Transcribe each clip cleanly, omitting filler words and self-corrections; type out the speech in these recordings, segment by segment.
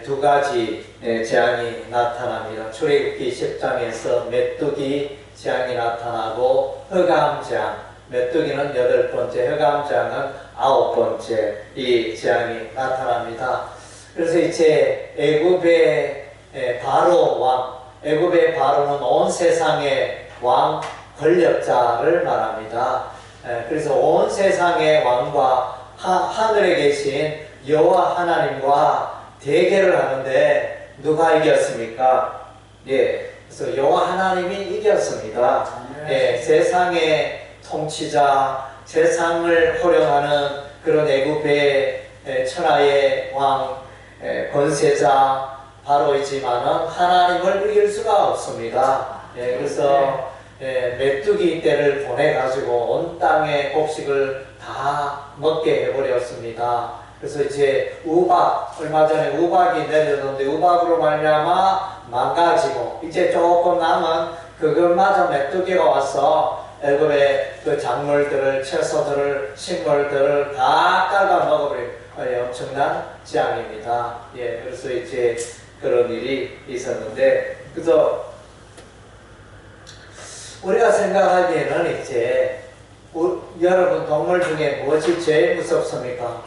두 가지 재앙이 나타납니다. 출애굽기 10장에서 메뚜기 재앙이 나타나고 흑암재앙, 메뚜기는 8번째, 흑암재앙은 9번째 이 재앙이 나타납니다. 그래서 이제 애굽의 바로 왕, 애굽의 바로는 온 세상의 왕 권력자를 말합니다. 그래서 온 세상의 왕과 하늘에 계신 여호와 하나님과 대결을 하는데 누가 이겼습니까? 예, 그래서 여호와 하나님이 이겼습니다. 예, 세상의 통치자, 세상을 호령하는 그런 애굽의 천하의 왕, 권세자 바로이지만은 하나님을 이길 수가 없습니다. 예, 그래서 메뚜기 떼를 보내가지고 온 땅의 곡식을 다 먹게 해버렸습니다. 그래서 이제 우박, 얼마 전에 우박이 내렸는데 우박으로 말미암아 망가지고 이제 조금 남은 그것마저 메뚜기가 와서 애굽의 그 작물들을, 채소들을, 식물들을 다 깔아 먹어버린 엄청난 재앙입니다. 예, 그래서 이제 그런 일이 있었는데, 그래서 우리가 생각하기에는 이제 여러분 동물 중에 무엇이 제일 무섭습니까?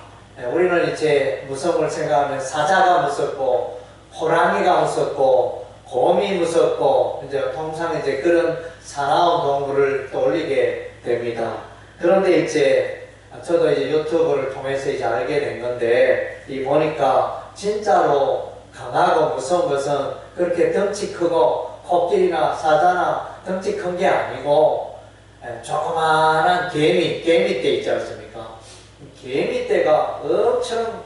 우리는 이제 무서움을 생각하면 사자가 무섭고 호랑이가 무섭고 곰이 무섭고 이제 통상 이제 그런 사나운 동물을 떠올리게 됩니다. 그런데 이제 저도 이제 유튜브를 통해서 이제 알게 된 건데 이 보니까 진짜로 강하고 무서운 것은 그렇게 덩치 크고 코끼리나 사자나 덩치 큰 게 아니고 조그마한 개미떼 있지 않습니까? 개미떼가 엄청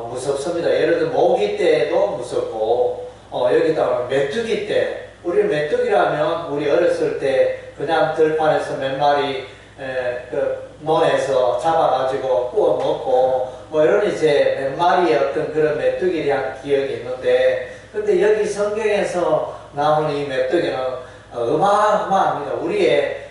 무섭습니다. 예를 들어 모기떼도 무섭고 여기다가 메뚜기떼, 우리 메뚜기라면 우리 어렸을 때 그냥 들판에서 몇 마리 그 논에서 잡아가지고 구워 먹고 뭐 이런 이제 몇 마리의 어떤 그런 메뚜기에 대한 기억이 있는데, 근데 여기 성경에서 나오는 이 메뚜기는 어마어마합니다.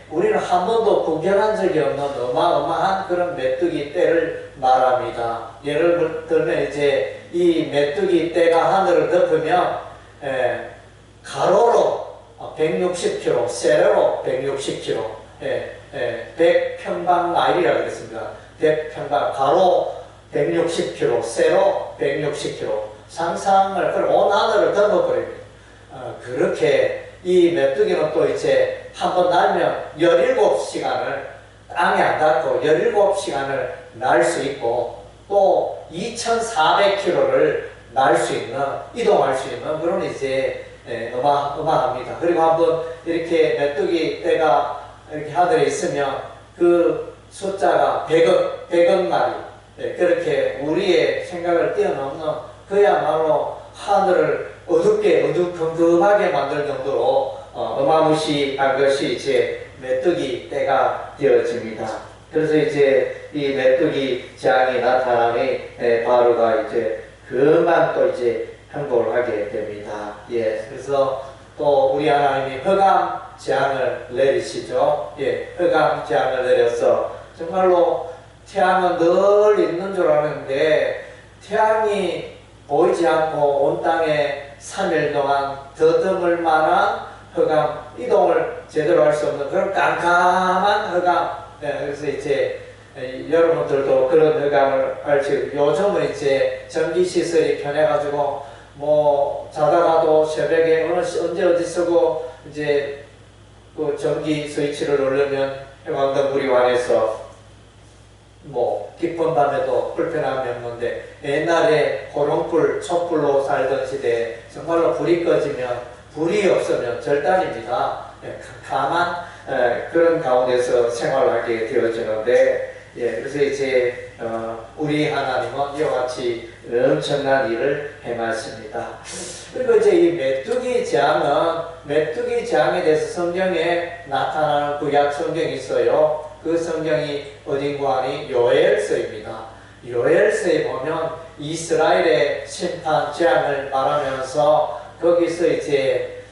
우리는 한 번도 구경한 적이 없는 어마어마한 그런 메뚜기 떼를 말합니다. 예를 들면 이제 이 메뚜기 떼가 하늘을 덮으면 가로로 160km, 세로로 160km, 100평방마일이라고 그랬습니다. 100평방, 가로 160km, 세로 160km. 상상을, 그럼 온 하늘을 덮어버립니다. 그렇게 이 메뚜기는 또 이제 한번 날면 17시간을 땅에 안 닿고 17시간을 날 수 있고 또 2,400km를 날 수 있는, 이동할 수 있는 그런 이제 어마어마합니다. 그리고 한번 이렇게 메뚜기 떼가 이렇게 하늘에 있으면 그 숫자가 100억 마리, 그렇게 우리의 생각을 뛰어넘는 그야말로 하늘을 어두컴컴하게 만들 정도로 어마무시한 것이 이제 메뚜기 떼가 되어집니다. 그래서 이제 이 메뚜기 재앙이 나타나니 바로가 이제 금방 또 이제 항복을 하게 됩니다. 예, 그래서 또 우리 하나님이 흑암 재앙을 내리시죠. 예, 흑암 재앙을 내려서 정말로 태양은 늘 있는 줄 아는데 태양이 보이지 않고 온 땅에 3일 동안 더듬을 만한 흑암, 이동을 제대로 할 수 없는 그런 깜깜한 흑암. 그래서 이제 여러분들도 그런 흑암을 알지. 요즘은 이제 전기시설이 편해가지고 뭐 자다가도 새벽에 언제 어디 쓰고 이제 그 전기 스위치를 누르면 해광등불이 완해서 뭐 깊은 밤에도 불편함이 없는데, 옛날에 호롱불, 촛불로 살던 시대에 정말로 불이 꺼지면, 불이 없으면 절단입니다. 캄캄한 그런 가운데서 생활하게 되어지는데, 예, 그래서 이제 우리 하나님은 이와 같이 엄청난 일을 행하십니다. 그리고 이제 이 메뚜기 재앙에 대해서 성경에 나타나는 구약 성경이 있어요. 그 성경이 어딘가 하니 요엘서입니다. 요엘서에 보면 이스라엘의 심판 재앙을 말하면서 거기서 이제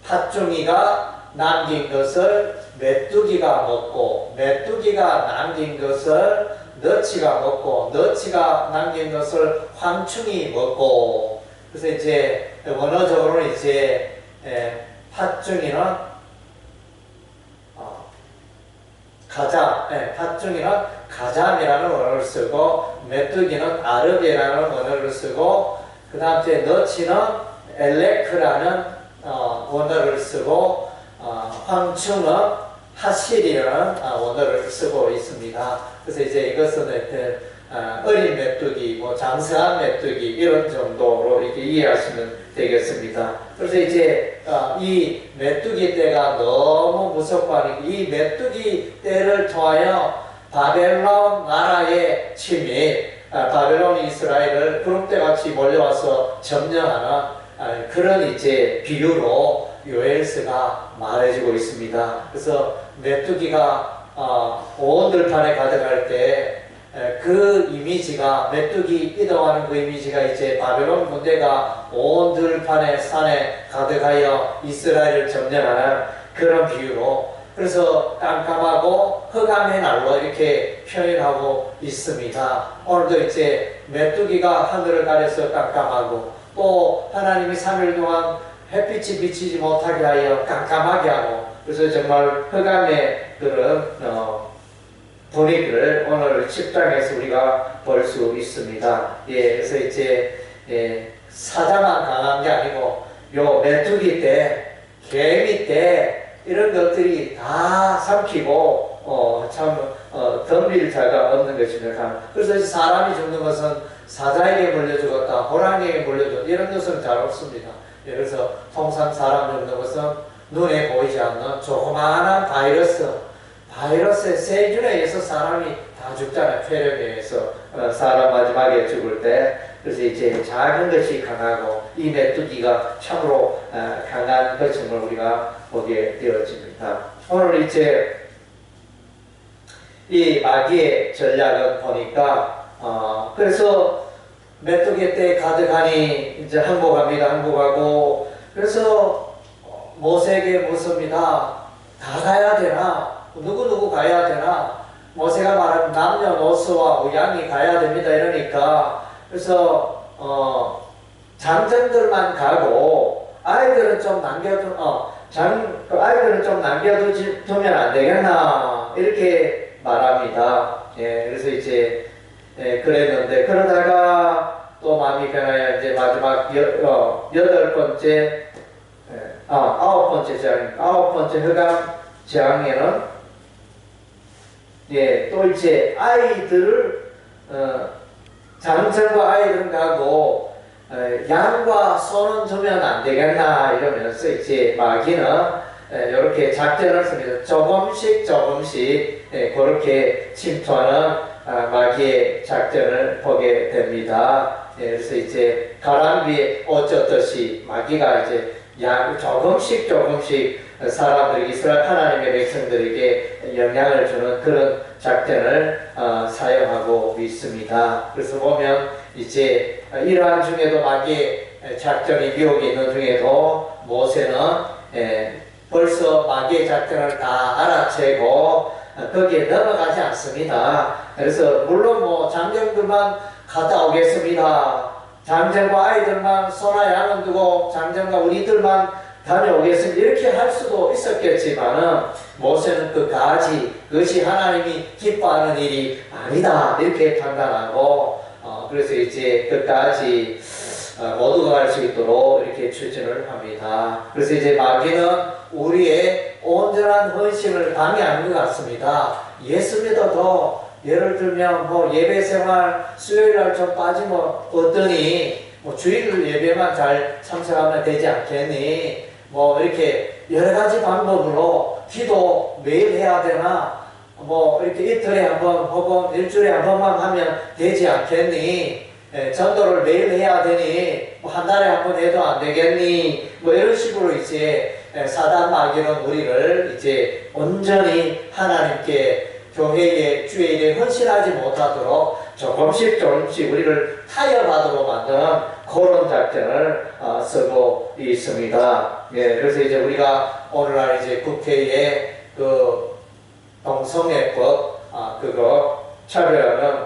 팥종이가 남긴 것을 메뚜기가 먹고 메뚜기가 남긴 것을 너치가 먹고 너치가 남긴 것을 황충이 먹고 그래서 이제 원어적으로는 이제 팥중이는 팥중이는 가잠이라는 원어를 쓰고 메뚜기는 아르베라는 원어를 쓰고 그 다음 에 너치는 엘레크라는 원어를 쓰고 황충은 하실이라는 원어를 쓰고 있습니다. 그래서 이제 이것은 어린 메뚜기, 뭐 장성한 메뚜기 이런 정도로 이렇게 이해하시면 되겠습니다. 그래서 이제 이 메뚜기 떼가 너무 무섭고 하니 이 메뚜기 떼를 통하여 바벨론 나라의 침입, 바벨론이 이스라엘을 구름대같이 몰려와서 점령하는 그런 이제 비유로 요엘서가 말해주고 있습니다. 그래서 메뚜기가 온 들판에 가득할 때 그 이미지가 메뚜기 이동하는 그 이미지가 이제 바벨론 군대가 온 들판에 산에 가득하여 이스라엘을 점령하는 그런 비유로 그래서 깜깜하고 흑암의 날로 이렇게 표현하고 있습니다. 오늘도 이제 메뚜기가 하늘을 가려서 깜깜하고 또 하나님이 3일 동안 햇빛이 비치지 못하게 하여 깜깜하게 하고 그래서 정말 흑암의 그런 분위기를 오늘 10장에서 우리가 볼 수 있습니다. 그래서 이제 사자만 강한 게 아니고 요 메뚜기 때, 개미 때 이런 것들이 다 삼키고 덤빌 자가 없는 것입니다. 그래서 사람이 죽는 것은 사자에게 물려 죽었다, 호랑이에게 물려 죽었다 이런 것은 잘 없습니다. 그래서 통상 사람 죽는 것은 눈에 보이지 않는 조그마한 바이러스의 세균에 의해서 사람이 다 죽잖아요. 폐렴에 의해서 사람 마지막에 죽을 때 그래서 이제 작은 것이 강하고 이 메뚜기가 참으로 강한 것임을 우리가 보게 되어집니다. 오늘 이제 이 마귀의 전략을 보니까 그래서 메뚜기 때 가득하니 이제 항복하고 그래서 모세에게 묻습니다. 다 가야 되나? 누구 가야 되나? 모세가 말한 남녀노소와 양이 가야 됩니다. 이러니까 그래서 장정들만 가고 아이들은 좀 남겨두면 안 되겠나? 이렇게 말합니다. 그래서 이제 그랬는데 그러다가 또 마음이 변하여 이제 마지막 아홉 번째 흑암 재앙에는 또 이제 아이들을 장정과 아이들은 가고 양과 소는 주면 안 되겠나 이러면서 이제 마귀는 이렇게 작전을 씁니다. 조금씩 그렇게 침투하는 마귀의 작전을 보게 됩니다. 그래서 이제 가랑비에 옷 젖듯이 마귀가 이제 조금씩 사람들이 이스라엘 하나님의 백성들에게 영향을 주는 그런 작전을 사용하고 있습니다. 그래서 보면 이제 이러한 중에도 마귀의 작전이 미혹이 있는 중에도 모세는 벌써 마귀의 작전을 다 알아채고 거기에 넘어가지 않습니다. 그래서 물론 뭐 장정들만 갔다 오겠습니다. 장정과 아이들만 소나 양은 두고 장정과 우리들만 다녀오겠습니다. 이렇게 할 수도 있었겠지만은 모세는 그것이 하나님이 기뻐하는 일이 아니다 이렇게 판단하고 그래서 이제 끝까지 모두가 갈 수 있도록 이렇게 추진을 합니다. 그래서 이제 마귀는 우리의 온전한 헌신을 방해하는 것 같습니다. 예수 믿어도 예를 들면 뭐 예배 생활 수요일날 좀 빠지면 어떠니? 뭐 주일 예배만 잘 참석하면 되지 않겠니? 뭐 이렇게 여러 가지 방법으로 기도 매일 해야 되나? 뭐 이렇게 이틀에 한 번 혹은 일주일에 한 번만 하면 되지 않겠니? 전도를 매일 해야 되니? 뭐 한 달에 한 번 해도 안 되겠니? 뭐 이런 식으로 이제 사단 마귀는 우리를 이제 온전히 하나님께 교회의 주의 일에 헌신하지 못하도록 조금씩 우리를 타협하도록 만드는 그런 작전을 쓰고 있습니다. 그래서 이제 우리가 오늘날 이제 국회에 그 동성애법 그거 차별하는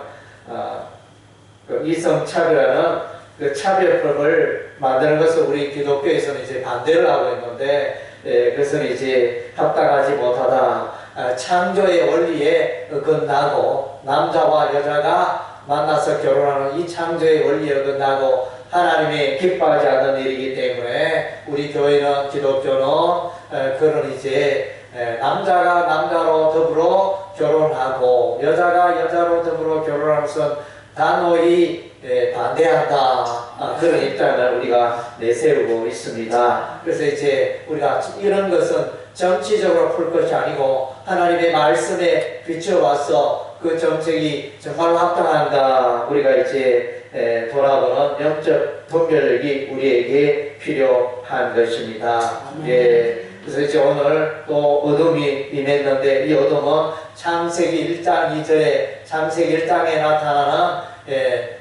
그 이성 차별하는 그 차별법을 만드는 것을 우리 기독교에서는 이제 반대를 하고 있는데, 그것은 이제 합당하지 못하다. 창조의 원리에 어긋나고 남자와 여자가 만나서 결혼하는 이 창조의 원리에 어긋나고 하나님이 기뻐하지 않는 일이기 때문에 우리 교회는 기독교는 그런 이제 남자가 남자로 더불어 결혼하고 여자가 여자로 더불어 결혼하는 것은 단호히 반대한다. 그런 입장을 우리가 내세우고 있습니다. 그래서 이제 우리가 이런 것은 정치적으로 풀 것이 아니고 하나님의 말씀에 비춰와서 그 정책이 정말로 합당한가 우리가 이제 돌아보는 영적 분별력이 우리에게 필요한 것입니다. 그래서 이제 오늘 또 어둠이 임했는데 이 어둠은 창세기 1장 2절에 창세기 1장에 나타나는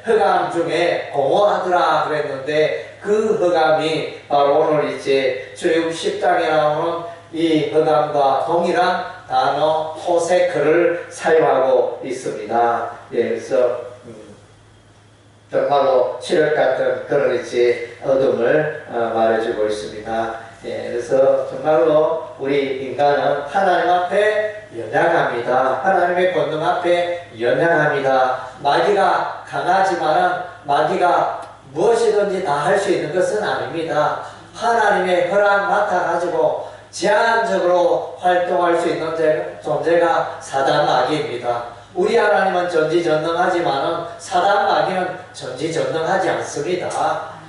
흑암 중에 공허하더라 그랬는데 그 흑암이 바로 오늘 이제 출애굽 10장에 나오는 이 흑암과 동일한 단어 호세크를 사용하고 있습니다. 그래서 정말로 칠흑 같은 그런 이제 어둠을 말해주고 있습니다. 그래서 정말로 우리 인간은 하나님 앞에 연약합니다. 하나님의 권능 앞에 연약합니다. 마귀가 강하지만은 마귀가 무엇이든지 다 할 수 있는 것은 아닙니다. 하나님의 허락 맡아가지고 제한적으로 활동할 수 있는 존재가 사단 마귀입니다. 우리 하나님은 전지전능하지만은 사단 마귀는 전지전능하지 않습니다.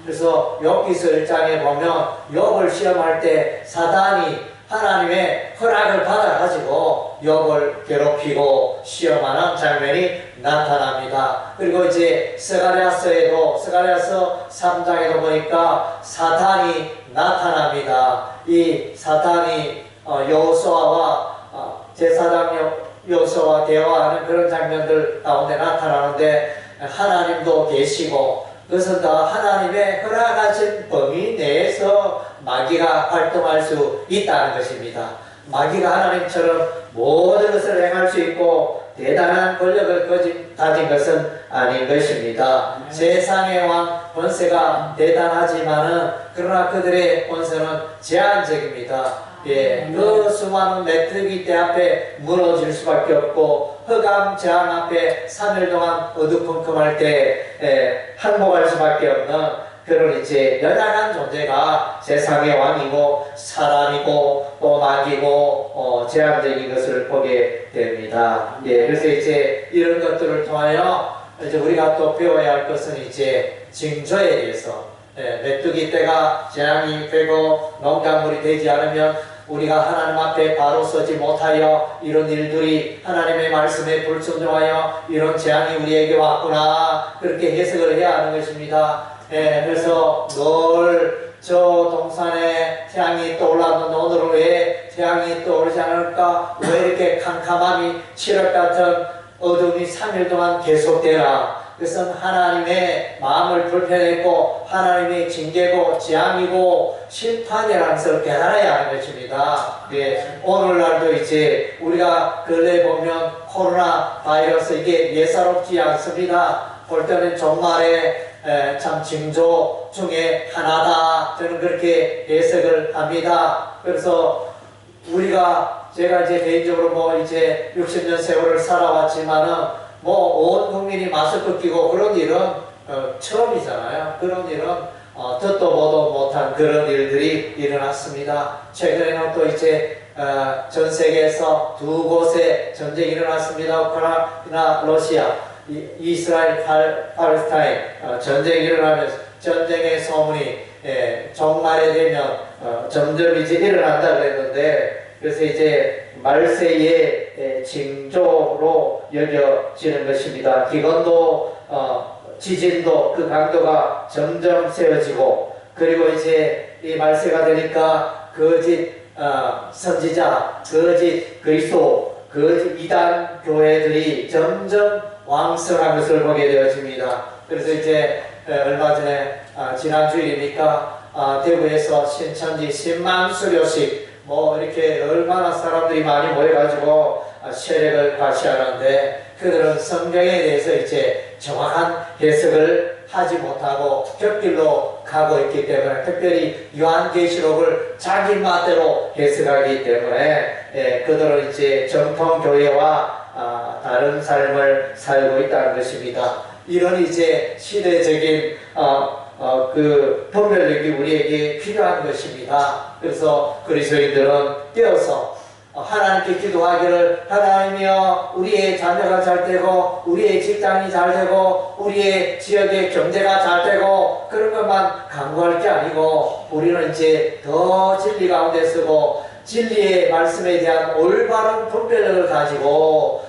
그래서 욥기서 1장에 보면 욥을 시험할 때 사단이 하나님의 허락을 받아가지고 욥을 괴롭히고 시험하는 장면이 나타납니다. 그리고 이제 스가랴서에도 스가랴서 3장에도 보니까 사탄이 나타납니다. 이 사탄이 여호수아와 제사장 여호수아와 대화하는 그런 장면들 가운데 나타나는데 하나님도 계시고 그것은 다 하나님의 허락하신 범위 내에서 마귀가 활동할 수 있다는 것입니다. 마귀가 하나님처럼 모든 것을 행할 수 있고 대단한 권력을 가진 것은 아닌 것입니다. 세상의 왕 권세가 대단하지만은 그러나 그들의 권세는 제한적입니다. 그 수많은 메뚜기 떼 앞에 무너질 수밖에 없고 흑암 재앙 앞에 3일 동안 어두컴컴할 때 항복할 수밖에 없는 그런 이제 연약한 존재가 세상의 왕이고 사람이고 또 마귀고 제한적인 것을 보게 됩니다. 그래서 이제 이런 것들을 통하여 이제 우리가 또 배워야 할 것은 이제 징조에 대해서 메뚜기 떼가 재앙이 되고 농작물이 되지 않으면 우리가 하나님 앞에 바로 서지 못하여 이런 일들이 하나님의 말씀에 불순종하여 이런 재앙이 우리에게 왔구나 그렇게 해석을 해야 하는 것입니다. 그래서 늘 저 동산에 태양이 떠올랐는데 오늘은 왜 태양이 떠오르지 않을까? 왜 이렇게 캄캄함이 칠흑 같은 어둠이 3일 동안 계속되나? 그것은 하나님의 마음을 불편했고 하나님의 징계고 재앙이고 심판이라는 것을 깨달아야 하는 것입니다. 오늘날도 이제 우리가 근래 보면 코로나 바이러스 이게 예사롭지 않습니다. 볼 때는 정말에 참 징조 중에 하나다 저는 그렇게 해석을 합니다. 그래서 제가 이제 개인적으로 뭐 이제 60년 세월을 살아왔지만은 뭐 온 국민이 마스크 끼고 그런 일은 처음이잖아요. 그런 일은 듣도 보도 못한 그런 일들이 일어났습니다. 최근에는 또 이제 전 세계에서 두 곳에 전쟁이 일어났습니다. 우크라이나, 러시아, 이스라엘, 팔레스타인 전쟁이 일어나면서 전쟁의 소문이 종말에 되면 점점 이제 일어난다 그랬는데 그래서 이제 말세의 징조로 여겨지는 것입니다. 기근도 지진도 그 강도가 점점 세워지고 그리고 이제 이 말세가 되니까 거짓 선지자, 거짓 그리스도, 거짓 이단 교회들이 점점 왕성한 것을 보게 되어집니다. 그래서 이제 얼마 전에 지난주일이니까 대구에서 신천지 10만 수료식 뭐 이렇게 얼마나 사람들이 많이 모여가지고 세력을 과시하는데 그들은 성경에 대해서 이제 정확한 해석을 하지 못하고 곁길로 가고 있기 때문에, 특별히 요한계시록을 자기 맛대로 해석하기 때문에 그들은 이제 정통교회와 다른 삶을 살고 있다는 것입니다. 이런 이제 시대적인 그 분별력이 우리에게 필요한 것입니다. 그래서 그리스도인들은 깨어서 하나님께 기도하기를, 하나님이여 우리의 자녀가 잘 되고 우리의 직장이 잘 되고 우리의 지역의 경제가 잘 되고 그런 것만 간구할 게 아니고, 우리는 이제 더 진리 가운데 서고 진리의 말씀에 대한 올바른 분별력을 가지고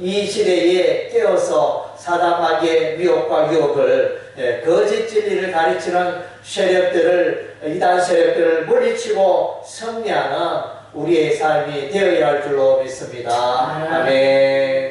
이 시대에 깨어서 사단마귀의 미혹과 유혹을, 거짓 진리를 가르치는 세력들을, 이단 세력들을 물리치고 승리하는 우리의 삶이 되어야 할 줄로 믿습니다. 아멘.